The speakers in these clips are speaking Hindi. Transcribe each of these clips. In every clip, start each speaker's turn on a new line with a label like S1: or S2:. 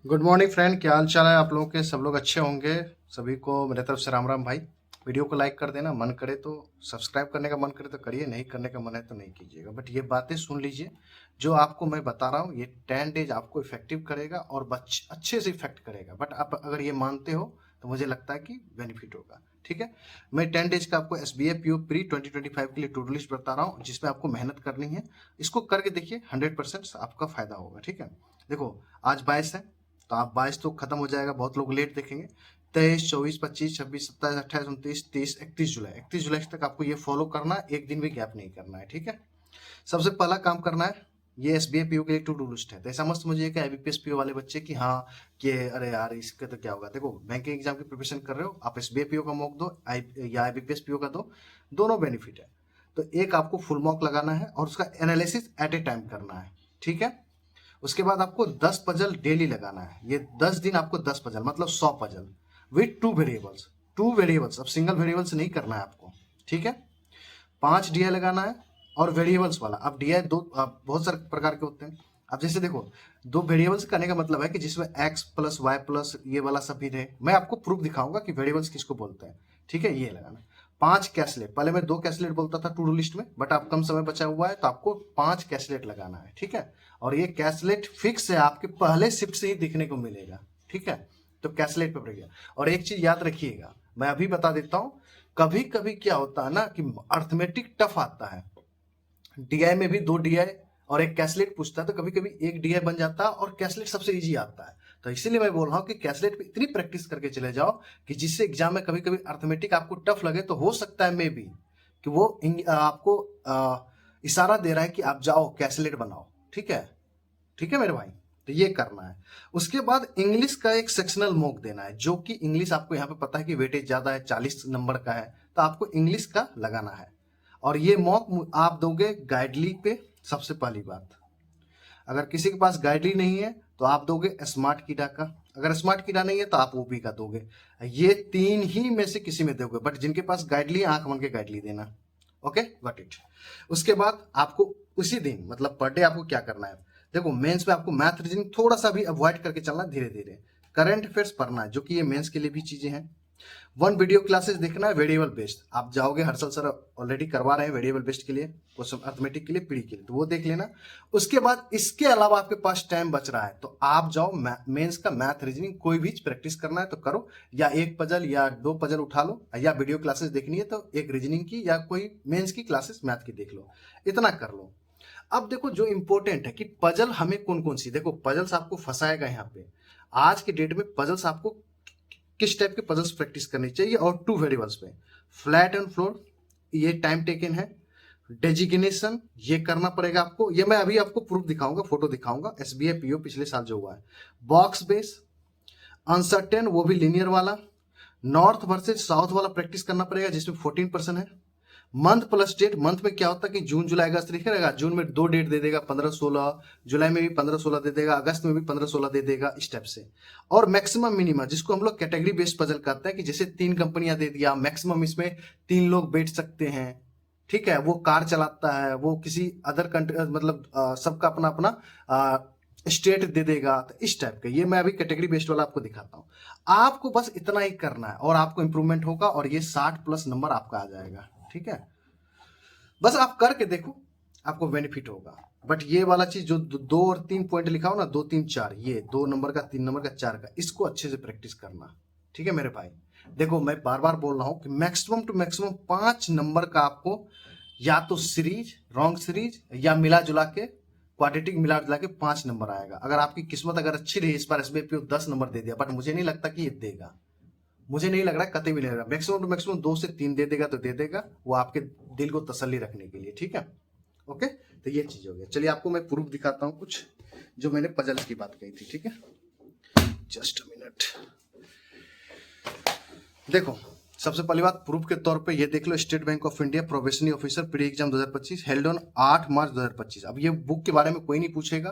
S1: गुड मॉर्निंग फ्रेंड, क्या हाल चाल है आप लोगों के। सब लोग अच्छे होंगे। सभी को मेरे तरफ से राम राम भाई। वीडियो को लाइक कर देना, मन करे तो सब्सक्राइब करने का मन करे तो करिए, नहीं करने का मन है तो नहीं कीजिएगा। बट ये बातें सुन लीजिए जो आपको मैं बता रहा हूँ। ये 10 डेज आपको इफेक्टिव करेगा और अच्छे से इफेक्ट करेगा। बट आप अगर ये मानते हो तो मुझे लगता है कि बेनिफिट होगा। ठीक है, मैं 10 डेज का आपको SBA PO प्री 2025 के लिए टू डू लिस्ट बता रहा हूँ, जिसमें आपको मेहनत करनी है। इसको करके देखिए, 100% आपका फायदा होगा। ठीक है, देखो आज 22 है, तो आप 22 तो खत्म हो जाएगा, बहुत लोग लेट देखेंगे। 23, 24, 25, 26, 27, 28, 29, 30, 31 जुलाई तक आपको ये फॉलो करना है। एक दिन भी गैप नहीं करना है। ठीक है, सबसे पहला काम करना है, ये SBA PO के लिए टू डू लिस्ट है। तो ऐसा मस्त मुझे कि IBPS PO वाले बच्चे कि हाँ कि अरे यार इसका तो क्या होगा। देखो बैंकिंग एग्जाम की प्रिपरेशन कर रहे हो, आप SBA PO का मॉक दो या IBPS PO का दो, दोनों बेनिफिट है। तो एक आपको फुल मॉक लगाना है और उसका एनालिसिस एट ए टाइम करना है। ठीक है, उसके बाद आपको 10 पजल डेली लगाना है। ये 10 दिन आपको 10 पजल मतलब 100 पजल विथ टू वेरिएबल्स। अब सिंगल वेरिएबल्स नहीं करना है आपको। ठीक है, 5 DI लगाना है और वेरिएबल्स वाला। अब DI दो बहुत सारे प्रकार के होते हैं। अब जैसे देखो, दो वेरिएबल्स करने का मतलब है कि जिसमें x प्लस वाई प्लस ये वाला सब भी रहे। मैं आपको प्रूफ दिखाऊंगा कि वेरिएबल्स किसको बोलते हैं। ठीक है, ये लगाना। 5 कैसलेट, पहले मैं 2 कैसलेट बोलता था टू डू लिस्ट में, बट अब कम समय बचा हुआ है तो आपको 5 कैसलेट लगाना है। ठीक है, और ये कैसलेट फिक्स है, आपके पहले शिफ्ट से ही दिखने को मिलेगा। ठीक है, तो कैसलेट पे पड़ेगा। और एक चीज याद रखिएगा, मैं अभी बता देता हूं, कभी कभी क्या होता है ना कि अर्थमेटिक टफ आता है। DI में भी 2 DI और एक कैसलेट पूछता है, तो कभी कभी एक DI बन जाता है और कैसलेट सबसे इजी आता है। तो इसीलिए मैं बोल रहा हूँ कि कैसलेट पे इतनी प्रैक्टिस करके चले जाओ कि जिससे एग्जाम में कभी कभी अर्थमेटिक आपको टफ लगे तो हो सकता है मे बी कि वो आपको इशारा दे रहा है कि आप जाओ कैसलेट बनाओ। ठीक है, ठीक है मेरे भाई, तो ये करना है। उसके बाद इंग्लिश का एक सेक्शनल मॉक देना है, जो कि इंग्लिश आपको यहाँ पे पता है कि वेटेज ज्यादा है, 40 नंबर का है, तो आपको इंग्लिश का लगाना है। और ये मॉक आप दोगे गाइडली पे। सबसे पहली बात, अगर किसी के पास गाइडली नहीं है तो आप दोगे स्मार्ट कीडा का। अगर स्मार्ट कीडा नहीं है तो आप ओपी का दोगे। ये तीन ही में से किसी में दोगे, बट जिनके पास गाइडली है आंख बन के गाइडली देना। Okay, got it. उसके बाद आपको उसी दिन मतलब पर डे आपको क्या करना है। देखो मेंस में आपको मैथ रीजनिंग थोड़ा सा भी अवॉइड करके चलना, धीरे धीरे। करंट अफेयर्स पढ़ना है, जो कि ये मेंस के लिए भी चीजें हैं। 1 वीडियो क्लासेस देखना है वेरिएबल बेस्ड। आप जाओगे, हर्षल सर ऑलरेडी करवा रहे हैं वेरिएबल बेस्ड के लिए, क्वेश्चन अर्थमेटिक के लिए, पीडी के लिए, तो वो देख लेना। उसके बाद इसके अलावा आपके पास टाइम बच रहा है तो आप जाओ मेंस का मैथ रीजनिंग कोई भी प्रैक्टिस करना है तो करो, या एक पजल या 2 पजल उठा लो, या वीडियो क्लासेस देखनी है तो एक रीजनिंग की या कोई मेंस की क्लासेस मैथ की देख लो, इतना कर लो। अब देखो जो इंपॉर्टेंट है कि पजल हमें कौन कौन सी, देखो पजल्स आपको फंसाएगा यहाँ पे। आज के डेट में पजल्स आपको किस टाइप के पजल्स प्रैक्टिस करनी चाहिए, और 2 वेरिएबल्स पे। फ्लैट एंड फ्लोर, ये टाइम टेकन है। डेजिग्नेशन ये करना पड़ेगा आपको, ये मैं अभी आपको प्रूफ दिखाऊंगा, फोटो दिखाऊंगा, SBI PO पिछले साल जो हुआ है। बॉक्स बेस, अनसर्टेन वो भी लीनियर वाला। नॉर्थ वर्सेस साउथ वाला प्रैक्टिस करना पड़ेगा, जिसमें 14% है। मंथ प्लस डेट, मंथ में क्या होता है कि जून जुलाई अगस्त लिखे रहेगा, जून में 2 डेट दे देगा 15-16, जुलाई में भी 15-16 दे देगा, अगस्त में भी 15-16 दे देगा, इस टाइप से। और मैक्सिमम मिनिमम, जिसको हम लोग कैटेगरी बेस्ड पजल कहते हैं, कि जैसे 3 कंपनियां दे दिया, मैक्सिमम इसमें 3 लोग बैठ सकते हैं। ठीक है, वो कार चलाता है, वो किसी अदर कंट्री मतलब सबका अपना अपना स्टेट दे देगा, तो इस टाइप का। ये मैं अभी कैटेगरी बेस्ड वाला आपको दिखाता हूँ। आपको बस इतना ही करना है और आपको इंप्रूवमेंट होगा और ये 60+ नंबर आपका आ जाएगा। ठीक है, बस आप करके देखो, आपको बेनिफिट होगा। बट ये वाला चीज जो 2 और 3 पॉइंट लिखा हो ना, 2 3 4, ये 2 नंबर का, 3 नंबर का, 4 का, इसको अच्छे से प्रैक्टिस करना। ठीक है मेरे भाई, देखो मैं बार बार बोल रहा हूं कि मैक्सिमम टू मैक्सिमम 5 नंबर का आपको, या तो सीरीज, रॉन्ग सीरीज, या मिला जुला के क्वाड्रेटिक मिला जुला के 5 नंबर आएगा। अगर आपकी किस्मत अगर अच्छी रही, इस बार SBI PO 10 नंबर दे दिया, बट मुझे नहीं लगता कि ये देगा। मुझे नहीं लग रहा है, कतई भी नहीं लग रहा। मैक्सिमम टू मैक्सिमम 2 से 3 दे देगा तो दे देगा, वो आपके दिल को तसल्ली रखने के लिए। ठीक है, ओके, तो ये चीज हो गया। चलिए आपको मैं प्रूफ दिखाता हूँ कुछ, जो मैंने पजल्स की बात कही थी। ठीक है, जस्ट अ मिनट। देखो सबसे पहली बात प्रूफ के तौर पे ये देख लो, State Bank of India probationary officer pre exam 2025 held on 8 March 2025। अब ये बुक के बारे में कोई नहीं पूछेगा,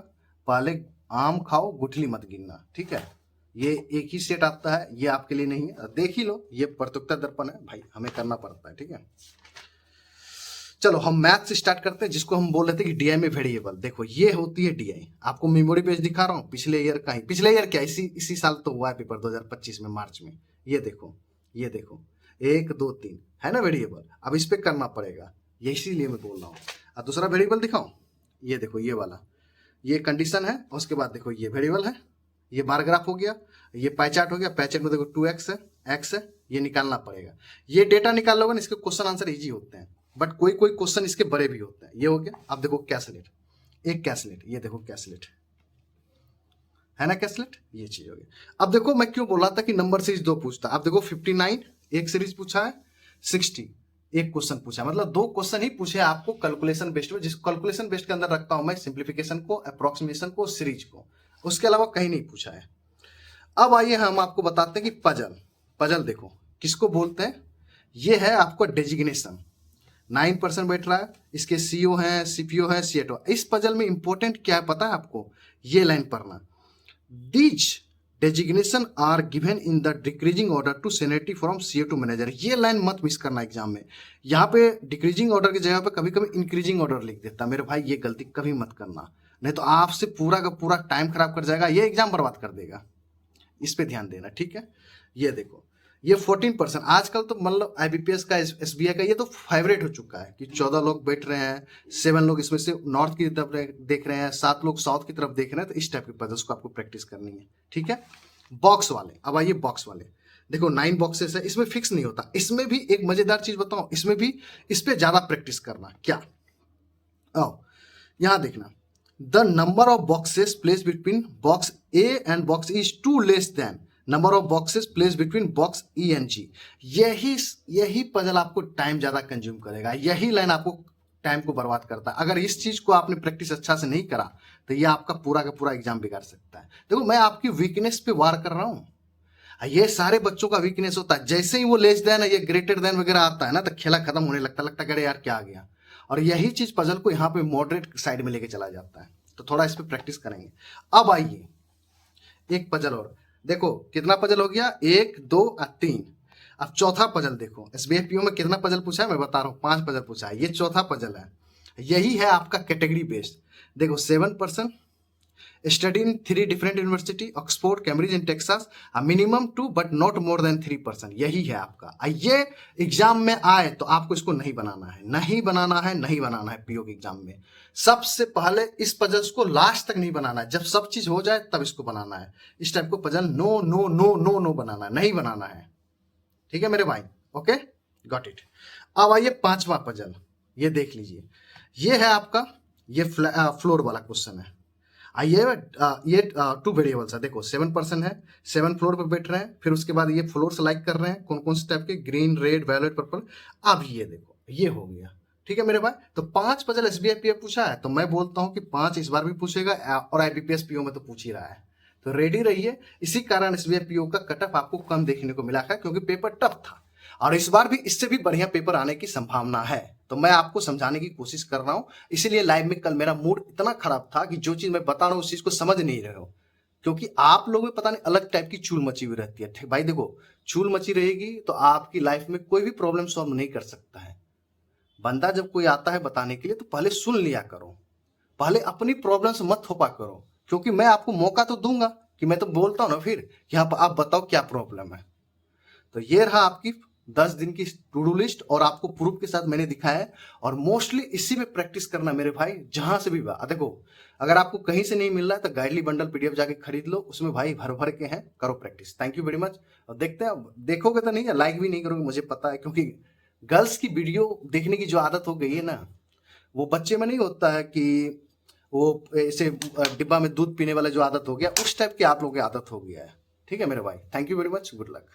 S1: पहले आम खाओ गुठली मत गिनना। ठीक है, ये एक ही सेट आता है, ये आपके लिए नहीं है, देख ही लो, ये प्रतियोगिता दर्पण है भाई, हमें करना पड़ता है। ठीक है, चलो हम मैथ से स्टार्ट करते हैं, जिसको हम बोल रहे थे कि डीआई में वेरिएबल। देखो ये होती है डीआई, आपको मेमोरी पेज दिखा रहा हूँ पिछले ईयर का ही, पिछले ईयर क्या इसी साल तो हुआ है पेपर 2025 में मार्च में। ये देखो 1 2 3 है ना वेरिएबल, अब इस पे करना पड़ेगा, ये इसीलिए मैं बोल रहा हूँ। अब दूसरा वेरिएबल दिखाऊं, ये देखो ये वाला, ये कंडीशन है, और उसके बाद देखो ये वेरिएबल है, ये बार ग्राफ हो गया, ये पाई चार्ट हो गया, पाई चार्ट में देखो 2x है, x है, ये निकालना पड़ेगा। ये डेटा निकाल लोगे ना, इसके क्वेश्चन आंसर इजी होते हैं, बट कोई कोई क्वेश्चन इसके बड़े भी होते हैं। ये हो गया। अब देखो कैसलेट, एक कैसलेट, ये देखो कैसलेट है ना, कैसलेट ये चीज हो गई। अब देखो मैं क्यों बोला था कि नंबर सीरीज 2 पूछता। अब देखो 59 एक सीरीज पूछा है, 60 एक क्वेश्चन पूछा है, मतलब 2 क्वेश्चन ही पूछे आपको कैलकुलेशन बेस्ड में, जिस कैलकुलेशन बेस्ड के अंदर रखता हूं मैं सिंप्लीफिकेशन को, अप्रोक्सीमेशन को, सीरीज को, उसके अलावा कहीं नहीं पूछा है। अब आइए हम आपको बताते हैं कि पजल देखो किसको बोलते हैं। ये है आपको डेजिग्नेशन, 9% बैठ रहा है, इसके सीओ है, सीपीओ है, सीएटओ। इस पजल में इंपॉर्टेंट क्या है पता है आपको, ये लाइन पढ़ना, these designation are given in the decreasing order to seniority from CO to manager. ये लाइन मत मिस करना एग्जाम में। यहाँ पे डिक्रीजिंग ऑर्डर की जगह पे कभी कभी इंक्रीजिंग ऑर्डर लिख देता मेरे भाई, ये गलती कभी मत करना, नहीं तो आपसे पूरा का पूरा टाइम खराब कर जाएगा, ये एग्जाम बर्बाद कर देगा। इस पे ध्यान देना, ठीक है। ये देखो ये 14%, आजकल तो मतलब आईबीपीएस का, एसबीआई का ये तो फेवरेट हो चुका है कि 14 लोग बैठ रहे हैं, 7 लोग इसमें से नॉर्थ की तरफ देख रहे हैं, 7 लोग साउथ की तरफ देख रहे हैं, तो इस टाइप के पजल्स को आपको प्रैक्टिस करनी है, ठीक है। बॉक्स वाले, अब आइए बॉक्स वाले, देखो 9 बॉक्सेस है, इसमें फिक्स नहीं होता। इसमें भी एक मजेदार चीज बताऊं, इसमें भी इस पे ज्यादा प्रैक्टिस करना। क्या, आओ यहां देखना, the number of boxes place between box A and box E is two less than number of boxes place between box E and G. यही पजल आपको टाइम ज्यादा कंज्यूम करेगा, यही लाइन आपको टाइम को बर्बाद करता है। अगर इस चीज को आपने प्रैक्टिस अच्छा से नहीं करा तो ये आपका पूरा का पूरा एग्जाम बिगाड़ सकता है। देखो मैं आपकी वीकनेस पे वार कर रहा हूं, ये सारे बच्चों का वीकनेस होता है। जैसे ही वो लेस देन, ये ग्रेटर देन वगैरह आता है ना, तो खेला खत्म होने लगता है यार क्या आ गया। और यही चीज पजल को यहाँ पे मॉडरेट साइड में लेके चला जाता है, तो थोड़ा इस पे प्रैक्टिस करेंगे। अब आइए एक पजल और देखो, कितना पजल हो गया, 1 2 और 3। अब चौथा पजल देखो, एसबीआई पीओ में कितना पजल पूछा है मैं बता रहा हूँ, 5 पजल पूछा है, ये चौथा पजल है। यही है आपका कैटेगरी बेस्ड। देखो 7% study in 3 different university, Oxford, Cambridge and Texas, minimum 2 but not more than 3%। यही है आपका। ये एग्जाम में आए तो आपको इसको नहीं बनाना है, नहीं बनाना है, नहीं बनाना है। पीओ के एग्जाम में सबसे पहले इस पजल्स को लास्ट तक नहीं बनाना है, जब सब चीज हो जाए तब इसको बनाना है। इस टाइप को puzzle no no no no no बनाना है, नहीं बनाना है, ठीक है मेरे भाई। Okay, got it. अब आइए 5वां पजल, ये देख लीजिए, ये है आपका, ये फ्लोर वाला क्वेश्चन है। आइए ये 2 वेरिएबल्स है, देखो 7% है, 7 फ्लोर पर बैठ रहे हैं, फिर उसके बाद ये फ्लोर सेलेक्ट कर रहे हैं कौन कौन से टाइप के, ग्रीन, रेड, वायलेट, पर्पल। अब ये देखो ये हो गया, ठीक है मेरे भाई। तो 5 पजल एसबीआई पीओ पूछा है, तो मैं बोलता हूं कि 5 इस बार भी पूछेगा, और आईबीपीएस पीओ में तो पूछ ही रहा है, तो रेडी रहिए। इसी कारण एसबीआई पीओ का कट ऑफ आपको कम देखने को मिला है, क्योंकि पेपर टफ था, और इस बार भी इससे भी बढ़िया पेपर आने की संभावना है। तो मैं आपको समझाने की कोशिश कर रहा हूं, इसीलिए लाइव में कल मेरा मूड इतना खराब था कि जो चीज मैं बता रहा हूं उस चीज को समझ नहीं रहे हो, क्योंकि आप लोगों में पता नहीं अलग टाइप की चूल मची हुई रहती है। भाई देखो, चूल मची रहेगी तो आपकी लाइफ में कोई भी प्रॉब्लम सॉल्व नहीं कर सकता है। बंदा जब कोई आता है बताने के लिए तो पहले सुन लिया करो, पहले अपनी प्रॉब्लम से मत थोपा करो, क्योंकि मैं आपको मौका तो दूंगा कि मैं तो बोलता हूं ना फिर कि आप बताओ क्या प्रॉब्लम है। तो ये रहा आपकी 10 दिन की टू डू लिस्ट, और आपको प्रूफ के साथ मैंने दिखाया है, और मोस्टली इसी में प्रैक्टिस करना मेरे भाई, जहां से भी देखो अगर आपको कहीं से नहीं मिल रहा है तो गाइडली बंडल पीडीएफ जाके खरीद लो, उसमें भाई भर भर के हैं, करो practice. Thank you very much. और देखते हैं, देखोगे तो नहीं है, लाइक भी नहीं करोगे मुझे पता है, क्योंकि गर्ल्स की वीडियो देखने की जो आदत हो गई है ना, वो बच्चे में नहीं होता है कि वो ऐसे डिब्बा में दूध पीने वाला जो आदत हो गया, उस टाइप की आप लोगों की आदत हो गया है। ठीक है मेरे भाई, thank you very much, good luck.